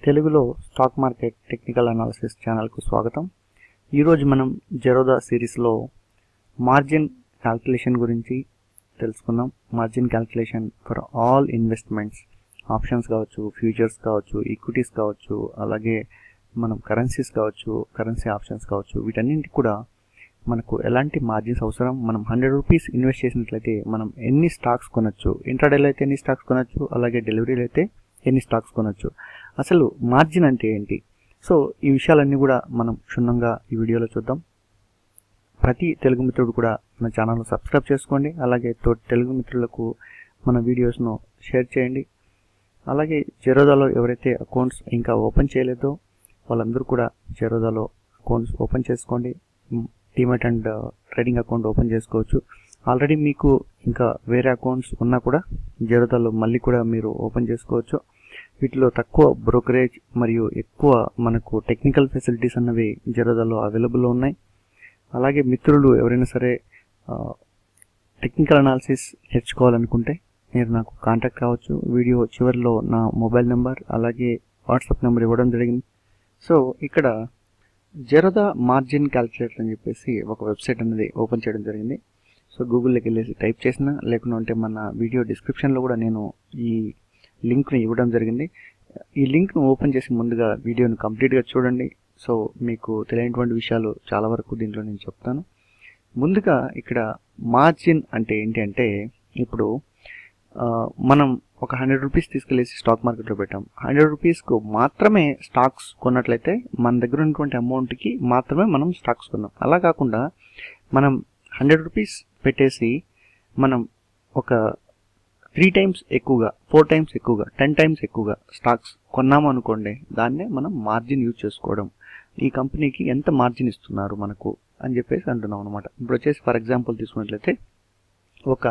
తెలుగులో stock market technical analysis ఛానల్కు స్వాగతం. ఈరోజు మనం జెరోదా సిరీస్లో మార్జిన్ క్యాల్కులేషన్ గురించి తెలుసుకుందాం. Margin calculation for all investments, options కావచ్చు, ఫ్యూచర్స్ కావచ్చు, ఈక్విటీస్ కావచ్చు, అలాగే మనం కరెన్సీస్ కావచ్చు, కరెన్సీ ఆప్షన్స్ కావచ్చు, వీటన్నింటికి కూడా మనకు ఎలాంటి మార్జిన్స్ అవసరం. మనం 100 రూపీస్ ఇన్వెస్ట్ చేసినట్లయితే మనం ఎన్ని స్టాక్స్ కొనొచ్చు, ఇంట్రాడేలో అయితే ఎన్ని స్టాక్స్ కొనొచ్చు, అలాగే డెలివరీలో అయితే ఎన్ని స్టాక్స్ కొనొచ్చు, అసలు మార్జిన్ అంటే ఏంటి. సో ఈ విషయాలన్నీ కూడా మనం క్షుణ్ణంగా ఈ వీడియోలో చూద్దాం. ప్రతి తెలుగు మిత్రుడు కూడా మన ఛానల్ను సబ్స్క్రైబ్ చేసుకోండి. అలాగే తోటి తెలుగు మిత్రులకు మన వీడియోస్ను షేర్ చేయండి. అలాగే జెరోదాలో ఎవరైతే అకౌంట్స్ ఇంకా ఓపెన్ చేయలేదో వాళ్ళందరూ కూడా జెరోదాలో అకౌంట్స్ ఓపెన్ చేసుకోండి. Demat and trading account open చేసుకోవచ్చు. ఆల్రెడీ మీకు ఇంకా వేరే అకౌంట్స్ ఉన్నా కూడా జెరోదాలో మళ్ళీ కూడా మీరు ఓపెన్ చేసుకోవచ్చు. వీటిలో తక్కువ బ్రోకరేజ్ మరియు ఎక్కువ మనకు టెక్నికల్ ఫెసిలిటీస్ అన్నవి జెరోదాలో అవైలబుల్లో ఉన్నాయి. అలాగే మిత్రులు ఎవరైనా సరే టెక్నికల్ అనాలిసిస్ నేర్చుకోవాలనుకుంటే మీరు నాకు కాంటాక్ట్ కావచ్చు. వీడియో చివరిలో నా మొబైల్ నెంబర్ అలాగే వాట్సాప్ నెంబర్ ఇవ్వడం జరిగింది. సో ఇక్కడ జెరోదా మార్జిన్ క్యాల్కులేటర్ అని చెప్పేసి ఒక వెబ్సైట్ అనేది ఓపెన్ చేయడం జరిగింది. సో గూగుల్లోకి వెళ్ళేసి టైప్ చేసిన, లేకుంటే మన వీడియో డిస్క్రిప్షన్లో కూడా నేను ఈ లింక్ను ఇవ్వడం జరిగింది. ఈ లింక్ను ఓపెన్ చేసి ముందుగా వీడియోను కంప్లీట్గా చూడండి. సో మీకు తెలియనటువంటి విషయాలు చాలా వరకు దీంట్లో నేను చెప్తాను. ముందుగా ఇక్కడ మార్జిన్ అంటే ఏంటి అంటే, ఇప్పుడు మనం ఒక 100 రూపీస్ తీసుకెళ్ళేసి స్టాక్ మార్కెట్లో పెట్టాం. 100 రూపీస్కు మాత్రమే స్టాక్స్ కొన్నట్లయితే మన దగ్గర ఉన్నటువంటి అమౌంట్కి మాత్రమే మనం స్టాక్స్ కొన్నాం. అలా కాకుండా మనం 100 రూపీస్ పెట్టేసి మనం ఒక 3 టైమ్స్ ఎక్కువగా, 4 టైమ్స్ ఎక్కువగా, 10 టైమ్స్ ఎక్కువగా స్టాక్స్ కొన్నాము అనుకోండి, దాన్నే మనం మార్జిన్ యూజ్ చేసుకోవడం. ఈ కంపెనీకి ఎంత మార్జిన్ ఇస్తున్నారు మనకు అని చెప్పేసి అంటున్నాం అనమాట. ఇప్పుడు వచ్చేసి ఫర్ ఎగ్జాంపుల్ తీసుకున్నట్లయితే ఒక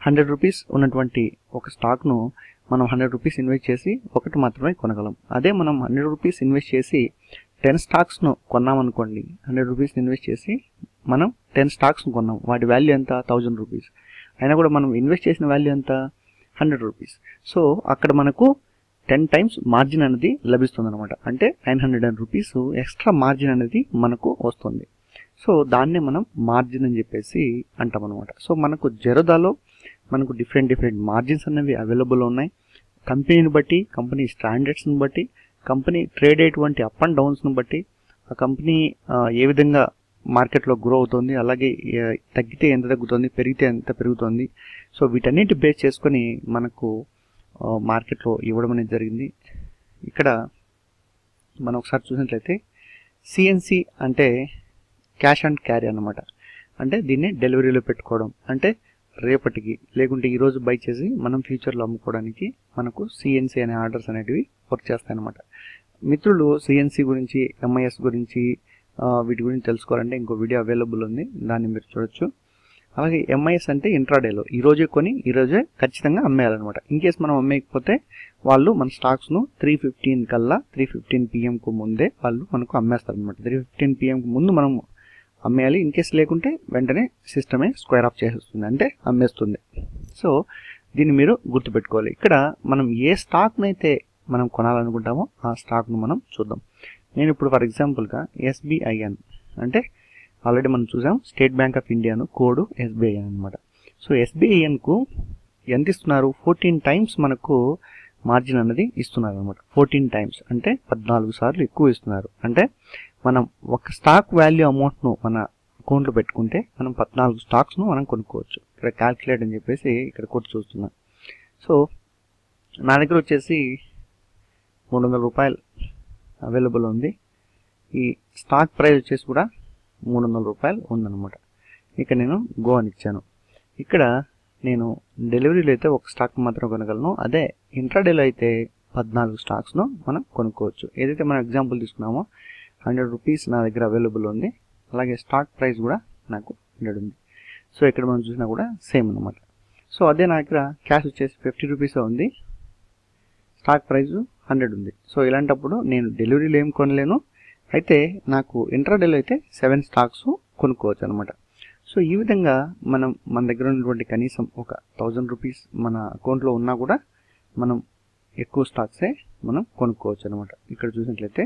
100 రూపీస్ ఉన్నటువంటి ఒక స్టాక్ను మనం 100 రూపీస్ ఇన్వెస్ట్ చేసి ఒకటి మాత్రమే కొనగలం. అదే మనం 100 రూపీస్ ఇన్వెస్ట్ చేసి 10 స్టాక్స్ను కొన్నామనుకోండి, 100 రూపీస్ ఇన్వెస్ట్ చేసి మనం 10 స్టాక్స్ను కొన్నాం. వాటి వాల్యూ ఎంత? 1000 రూపీస్. అయినా కూడా మనం ఇన్వెస్ట్ చేసిన వాల్యూ ఎంత? 100 రూపీస్. సో అక్కడ మనకు 10 టైమ్స్ మార్జిన్ అనేది లభిస్తుంది అనమాట. అంటే 900 రూపీస్ ఎక్స్ట్రా మార్జిన్ అనేది మనకు వస్తుంది. సో దాన్నే మనం మార్జిన్ అని చెప్పేసి అంటాం అనమాట. సో మనకు జెరోదాలో మనకు డిఫరెంట్ మార్జిన్స్ అనేవి అవైలబుల్ ఉన్నాయి. కంపెనీని బట్టి, కంపెనీ స్టాండర్డ్స్ని బట్టి, కంపెనీ ట్రేడ్ అయ్యేటువంటి అప్ అండ్ డౌన్స్ని బట్టి, ఆ కంపెనీ ఏ విధంగా మార్కెట్లో గ్రో అవుతుంది, అలాగే తగ్గితే ఎంత తగ్గుతుంది, పెరిగితే ఎంత పెరుగుతుంది. సో వీటన్నిటి బేస్ చేసుకొని మనకు మార్కెట్లో ఇవ్వడం అనేది జరిగింది. ఇక్కడ మనం ఒకసారి చూసినట్లయితే సిఎన్సి అంటే క్యాష్ అండ్ క్యారీ అన్నమాట. అంటే దీన్ని డెలివరీలో పెట్టుకోవడం, అంటే రేపటికి లేకుంటే ఈరోజు బై చేసి మనం ఫ్యూచర్లో అమ్ముకోవడానికి మనకు సిఎన్సి అనే ఆర్డర్స్ అనేటివి వర్క్ చేస్తాయన్నమాట. మిత్రులు సిఎన్సి గురించి, ఎంఐఎస్ గురించి, వీటి గురించి తెలుసుకోవాలంటే ఇంకో వీడియో అవైలబుల్ ఉంది, దాన్ని మీరు చూడొచ్చు. అలాగే ఎంఐఎస్ అంటే ఇంట్రాడేలో ఈరోజే కొని ఈరోజే ఖచ్చితంగా అమ్మేయాలన్నమాట. ఇన్ కేస్ మనం అమ్మేయకపోతే వాళ్ళు మన స్టాక్స్ను 3:15 కల్లా 3:15 PM ముందే వాళ్ళు మనకు అమ్మేస్తారనమాట. 3:15 PM ముందు మనం అమ్మేయాలి. ఇన్ కేస్ లేకుంటే వెంటనే సిస్టమే స్క్వేర్ ఆఫ్ చేసేస్తుంది, అంటే అమ్మేస్తుంది. సో దీన్ని మీరు గుర్తుపెట్టుకోవాలి. ఇక్కడ మనం ఏ స్టాక్నైతే మనం కొనాలనుకుంటామో ఆ స్టాక్ను మనం చూద్దాం. నేను ఇప్పుడు ఫర్ ఎగ్జాంపుల్గా SBIN అంటే ఆల్రెడీ మనం చూసాం, స్టేట్ బ్యాంక్ ఆఫ్ ఇండియాను కోడ్ SBIN అనమాట. సో SBINకు ఎంత ఇస్తున్నారు? 14 టైమ్స్ మనకు మార్జిన్ అనేది ఇస్తున్నారు అనమాట. 14 టైమ్స్ అంటే 14 సార్లు ఎక్కువ ఇస్తున్నారు. అంటే మనం ఒక స్టాక్ వాల్యూ అమౌంట్ను మన అకౌంట్లో పెట్టుకుంటే మనం 14 స్టాక్స్ను మనం కొనుక్కోవచ్చు. ఇక్కడ క్యాల్కులేట్ అని చెప్పేసి ఇక్కడ కొట్టి చూస్తున్నాం. సో నా దగ్గర వచ్చేసి 300 రూపాయలు అవైలబుల్ ఉంది. ఈ స్టాక్ ప్రైస్ వచ్చేసి కూడా 300 రూపాయలు ఉందన్నమాట. ఇక నేను గో అని ఇచ్చాను. ఇక్కడ నేను డెలివరీలో అయితే ఒక స్టాక్ మాత్రం కొనగలను. అదే ఇంట్రాడేలో అయితే 14 స్టాక్స్ను మనం కొనుక్కోవచ్చు. ఏదైతే మనం ఎగ్జాంపుల్ తీసుకున్నామో 100 రూపీస్ నా దగ్గర అవైలబుల్ ఉంది. అలాగే స్టాక్ ప్రైస్ కూడా నాకు 100 ఉంది. సో ఇక్కడ మనం చూసినా కూడా సేమ్ అనమాట. సో అదే నా దగ్గర క్యాష్ వచ్చేసి 50 రూపీస్ ఉంది, స్టాక్ ప్రైస్ 100 ఉంది. సో ఇలాంటప్పుడు నేను డెలివరీలో ఏం కొనలేను. అయితే నాకు ఇంట్రాడేలో అయితే 7 స్టాక్స్ కొనుక్కోవచ్చు అనమాట. సో ఈ విధంగా మన దగ్గర ఉన్నటువంటి కనీసం ఒక 1000 రూపీస్ మన అకౌంట్లో ఉన్నా కూడా మనం ఎక్కువ స్టాక్సే మనం కొనుక్కోవచ్చు అనమాట. ఇక్కడ చూసినట్లయితే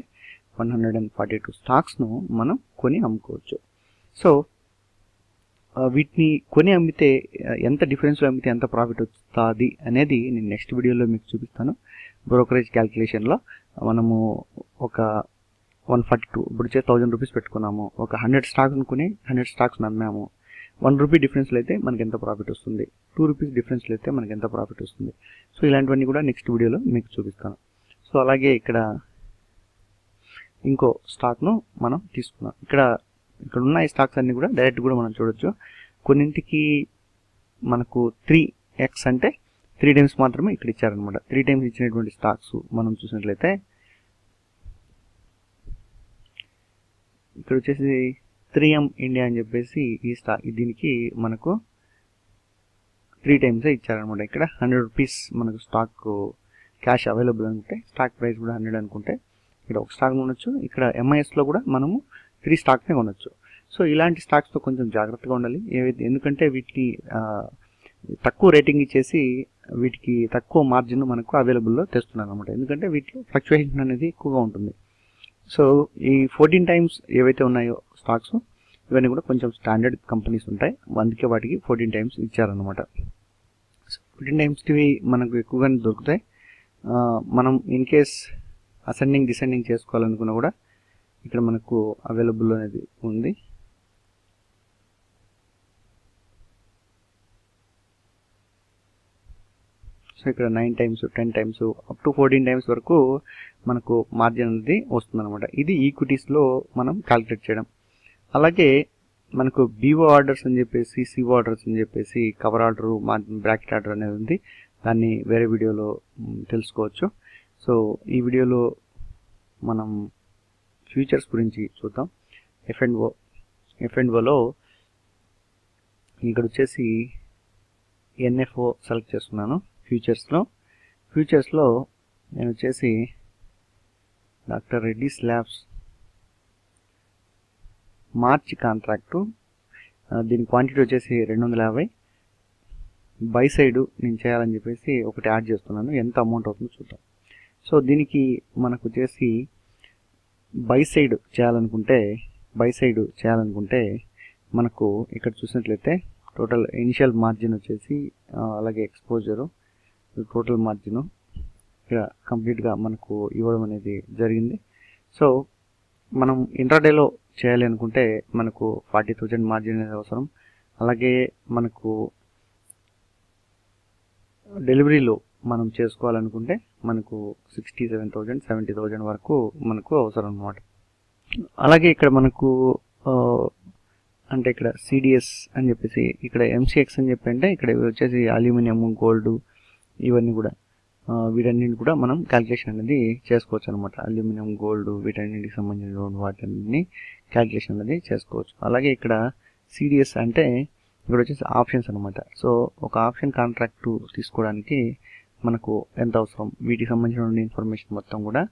142 స్టాక్స్ను మనం కొని అమ్ముకోవచ్చు. సో వీటిని కొని అమ్మితే ఎంత డిఫరెన్స్లో అమ్మితే ఎంత ప్రాఫిట్ వస్తుంది అనేది నేను నెక్స్ట్ వీడియోలో మీకు చూపిస్తాను. బ్రోకరేజ్ క్యాల్కులేషన్లో మనము ఒక 142 ఇప్పుడు 1000 రూపీస్ పెట్టుకున్నాము, ఒక 100 స్టాక్స్ కొని 100 స్టాక్స్ అమ్మాము, 1 రూపీ డిఫరెన్స్లో అయితే మనకి ఎంత ప్రాఫిట్ వస్తుంది, 2 రూపీస్ డిఫరెన్స్లో అయితే మనకి ఎంత ప్రాఫిట్ వస్తుంది. సో ఇలాంటివన్నీ కూడా నెక్స్ట్ వీడియోలో మీకు చూపిస్తాను. సో అలాగే ఇక్కడ ఇంకో స్టాక్ను మనం తీసుకున్నాం. ఇక్కడ ఉన్న ఈ స్టాక్స్ అన్ని కూడా డైరెక్ట్ కూడా మనం చూడొచ్చు. కొన్నింటికి మనకు 3x అంటే 3 టైమ్స్ మాత్రమే ఇక్కడ ఇచ్చారనమాట. 3 టైమ్స్ ఇచ్చినటువంటి స్టాక్స్ మనం చూసినట్లయితే ఇక్కడ వచ్చేసి 3M ఇండియా అని చెప్పేసి ఈ దీనికి మనకు 3 టైమ్స్ ఇచ్చారనమాట. ఇక్కడ 100 రూపీస్ మనకు స్టాక్ క్యాష్ అవైలబుల్ అనుకుంటే, స్టాక్ ప్రైస్ కూడా 100 అనుకుంటే ఇక్కడ ఒక స్టాక్ కొనొచ్చు. ఇక్కడ MISలో కూడా మనము 3 స్టాక్స్నే కొనొచ్చు. సో ఇలాంటి స్టాక్స్తో కొంచెం జాగ్రత్తగా ఉండాలి. ఎందుకంటే వీటిని తక్కువ రేటింగ్ ఇచ్చేసి వీటికి తక్కువ మార్జిన్ మనకు అవైలబుల్లో తెస్తున్నాను అనమాట. ఎందుకంటే వీటిలో ఫ్లక్చుయేషన్ అనేది ఎక్కువగా ఉంటుంది. సో ఈ 14 టైమ్స్ ఏవైతే ఉన్నాయో స్టాక్స్ ఇవన్నీ కూడా కొంచెం స్టాండర్డ్ కంపెనీస్ ఉంటాయి, అందుకే వాటికి 14 టైమ్స్ ఇచ్చారనమాట. సో 14 టైమ్స్కి మనకు ఎక్కువగానే దొరుకుతాయి. మనం ఇన్ కేస్ అసెండింగ్ డిసెండింగ్ చేసుకోవాలనుకున్నా కూడా ఇక్కడ మనకు అవైలబుల్ అనేది ఉంది. సో ఇక్కడ 9 times 10 times up to 14 times వరకు మనకు మార్జిన్ అనేది వస్తుందన్నమాట. ఇది ఈక్విటీస్లో మనం క్యాలిక్యులేట్ చేయడం. అలాగే మనకు BO ఆర్డర్స్ అని చెప్పేసి, CO ఆర్డర్స్ అని చెప్పేసి, cover order, margin bracket order అనేది ఉంది. దాన్ని వేరే వీడియోలో తెలుసుకోవచ్చు. సో ఈ వీడియోలో మనం ఫ్యూచర్స్ గురించి చూద్దాం. F&Oలో ఇక్కడ వచ్చేసి NFO సెలెక్ట్ చేస్తున్నాను. ఫ్యూచర్స్లో నేను వచ్చేసి డాక్టర్ రెడ్డిస్ ల్యాబ్స్ మార్చి కాంట్రాక్టు, దీని క్వాంటిటీ వచ్చేసి 250. బై సైడ్ నేను చేయాలని చెప్పేసి ఒకటి యాడ్ చేస్తున్నాను. ఎంత అమౌంట్ అవుతుందో చూద్దాం. సో దీనికి మనకు వచ్చేసి బై సైడ్ చేయాలనుకుంటే మనకు ఇక్కడ చూసినట్లయితే టోటల్ ఇనిషియల్ మార్జిన్ వచ్చేసి అలాగే ఎక్స్పోజరు, టోటల్ మార్జిన్ ఇక్కడ కంప్లీట్గా మనకు ఇవ్వడం అనేది జరిగింది. సో మనం ఇంట్రాడేలో చేయాలి అనుకుంటే మనకు 40,000 మార్జిన్ అనేది అవసరం. అలాగే మనకు డెలివరీలో మనం చేసుకోవాలనుకుంటే మనకు 67,000 70,000 వరకు మనకు అవసరం అన్నమాట. అలాగే ఇక్కడ మనకు అంటే ఇక్కడ CDS అని చెప్పేసి, ఇక్కడ MCX అని చెప్పి అంటే ఇక్కడ వచ్చేసి అల్యూమినియం, గోల్డ్, ఇవన్నీ కూడా వీటన్నింటిని కూడా మనం క్యాల్కులేషన్ అనేది చేసుకోవచ్చు అనమాట. అల్యూమినియం, గోల్డ్ వీటన్నింటికి సంబంధించిన వాటిని క్యాల్కులేషన్ అనేది చేసుకోవచ్చు. అలాగే ఇక్కడ CDS అంటే ఇక్కడ వచ్చేసి ఆప్షన్స్ అనమాట. సో ఒక ఆప్షన్ కాంట్రాక్ట్ తీసుకోవడానికి మనకు ఎంత అవసరం, వీటికి సంబంధించిన ఇన్ఫర్మేషన్ మొత్తం కూడా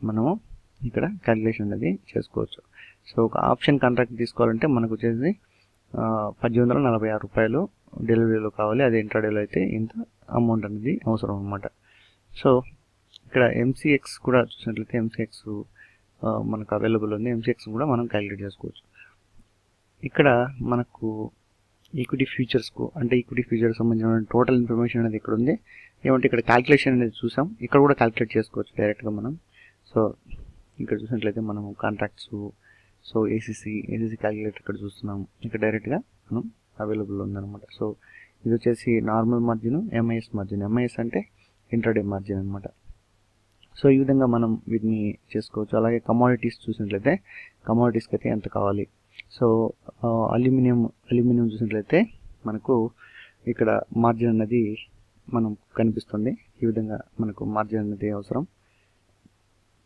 మనము ఇక్కడ క్యాల్కులేషన్ అనేది చేసుకోవచ్చు. సో ఒక ఆప్షన్ కాంట్రాక్ట్ తీసుకోవాలంటే మనకు వచ్చేసి 1846 రూపాయలు డెలివరీలో కావాలి. అదే ఇంట్రాడేలో అయితే ఇంత అమౌంట్ అనేది అవసరం అనమాట. సో ఇక్కడ MCX కూడా చూసినట్లయితే MCX మనకు అవైలబుల్ ఉంది. MCX కూడా మనం క్యాల్కులేట్ చేసుకోవచ్చు. ఇక్కడ మనకు ఈక్విటీ ఫ్యూచర్స్కు అంటే ఈక్విటీ ఫ్యూచర్స్ సంబంధించిన టోటల్ ఇన్ఫర్మేషన్ అనేది ఇక్కడ ఉంది. ఏమంటే ఇక్కడ క్యాల్కులేషన్ అనేది చూసాం, ఇక్కడ కూడా క్యాల్కులేట్ చేసుకోవచ్చు డైరెక్ట్గా మనం. సో ఇక్కడ చూసినట్లయితే మనము కాంట్రాక్ట్స్, సో ఏసీసీ క్యాల్కులేటర్ ఇక్కడ చూస్తున్నాం, ఇక్కడ డైరెక్ట్గా మనం అవైలబుల్ ఉందన్నమాట. సో ఇది వచ్చేసి normal margin, MIS margin. MIS అంటే ఇంట్రాడే మార్జిన్ అనమాట. సో ఈ విధంగా మనం వీటిని చేసుకోవచ్చు. అలాగే కమోడిటీస్ చూసినట్లయితే కమోడిటీస్కి అయితే ఎంత కావాలి. సో అల్యూమినియం చూసినట్లయితే మనకు ఇక్కడ మార్జిన్ అనేది మనం కనిపిస్తుంది. ఈ విధంగా మనకు మార్జిన్ అనేది అవసరం.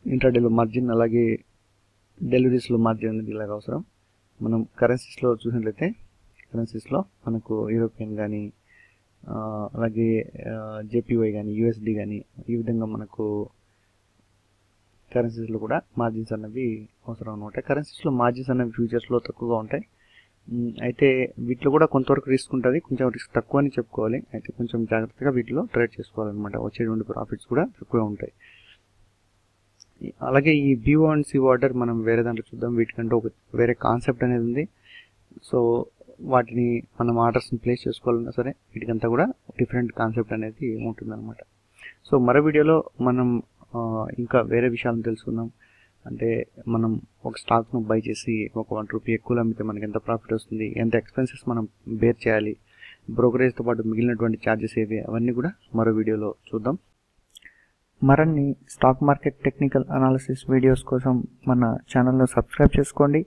ఇంట్రాడేలో మార్జిన్, అలాగే డెలివరీస్లో మార్జిన్ అనేది ఇలాగ అవసరం. మనం కరెన్సీస్లో చూసినట్లయితే కరెన్సీస్లో మనకు యూరోపియన్ కానీ అలాగే JPY కానీ USD కానీ ఈ విధంగా మనకు కరెన్సీస్లో కూడా మార్జిన్స్ అనేవి అవసరం అనమాట. కరెన్సీస్లో మార్జిన్స్ అనేవి ఫ్యూచర్స్లో తక్కువగా ఉంటాయి. అయితే వీటిలో కూడా కొంతవరకు రిస్క్ ఉంటుంది, కొంచెం రిస్క్ తక్కువ అని చెప్పుకోవాలి. అయితే కొంచెం జాగ్రత్తగా వీటిలో ట్రేడ్ చేసుకోవాలన్నమాట. వచ్చేటువంటి ప్రాఫిట్స్ కూడా తక్కువే ఉంటాయి. అలాగే ఈ BO అండ్ CO ఆర్డర్ మనం వేరే దాంట్లో చూద్దాం. వీటికంటే ఒక వేరే కాన్సెప్ట్ అనేది ఉంది. సో వాటిని మనం ఆర్డర్స్ని ప్లేస్ చేసుకోవాలన్నా సరే వీటికంతా కూడా డిఫరెంట్ కాన్సెప్ట్ అనేది ఉంటుందన్నమాట. సో మరో వీడియోలో మనం ఇంకా వేరే విషయాలను తెలుసుకుందాం. అంటే మనం ఒక స్టాక్ను బై చేసి ఒక ₹1 ఎక్కువ అమ్మితే మనకి ఎంత ప్రాఫిట్ వస్తుంది, ఎంత ఎక్స్పెన్సెస్ మనం బేర్ చేయాలి, బ్రోకరేజ్తో పాటు మిగిలినటువంటి ఛార్జెస్ ఏవి, అవన్నీ కూడా మరో వీడియోలో చూద్దాం. మరిన్ని stock market technical analysis videos కోసం మన ఛానల్ను సబ్స్క్రైబ్ చేసుకోండి.